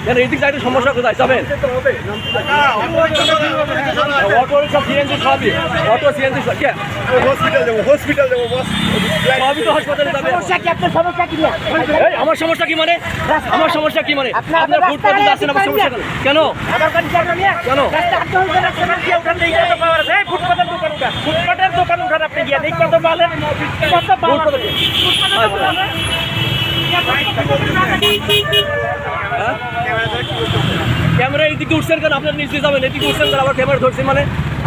কেন এদিক সাইডে সমস্যা কোথায় যাবেন? অটো রিক্সা সিএনজি সবই, অটো সিএনজি হসপিটাল যাবো বস। সবই তো হাসপাতালে যাবে। এই আমার সমস্যা কি মানে? আমার সমস্যা কি মানে? আপনার ফুটপাতে যাচ্ছেন, আমার সমস্যা কেন? কেন? ফুটপাতের দোকান উঠান আপনি গিয়ে দেখতে তো বলেন ক্যামেরা এইদিকে উঠছেন কেন? আপনারা নিচে যাবেন, এদিকে উঠছেন কেন? আবার ক্যামেরা ধরছে মানে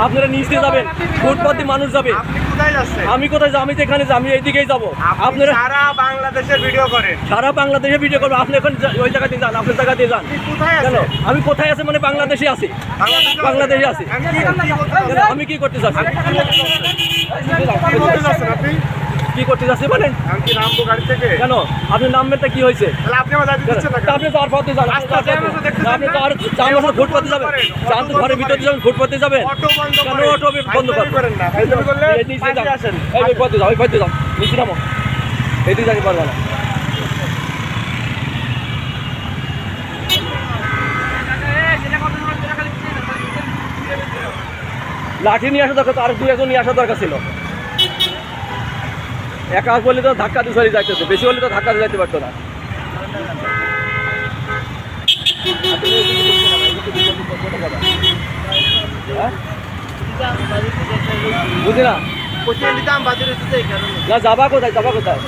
আপনারা নিচে যাবেন, ফুটপাত দিয়ে মানুষ যাবে। আমি কোথায় যাবো? আমি তো এখানে যাবো, আমি এইদিকেই যাবো। আপনারা সারা বাংলাদেশের ভিডিও করেন, সারা বাংলাদেশে ভিডিও করবো, আপনি এখন ওই জায়গাতে যান, আপনার জায়গাতে যান। কেন আমি কোথায় আছি মানে বাংলাদেশে আছি, বাংলাদেশে আছি। আমি কি করতে চাচ্ছি? কি করতে যাচ্ছি মানে? কেন আপনি নামবেনটা কি হয়েছে? আপনি তো আর পথে যান, আপনি তো আর চার মাসে ফুটপাতে যাবেন, চান তো ঘরের ভিতরে যাবেন, ফুটপাতে যাবেন কেন? অটো বন্ধ করেন না, নিচে যান, ওই পথে যাও, ওই পথে যাও, নিচে নামো, এদিকে যাকে পারবে না। লাঠি নিয়ে আসা দরকার, আর 2-1 জন নিয়ে আসা দরকার ছিল। একা বললে তো ধাক্কা দিয়ে চলে যাইতেছে, বেশি হলে তো ধাক্কা দিয়ে যাইতে পারতো না। বুঝি না, যাবা কোথায়? যাবা কোথায়?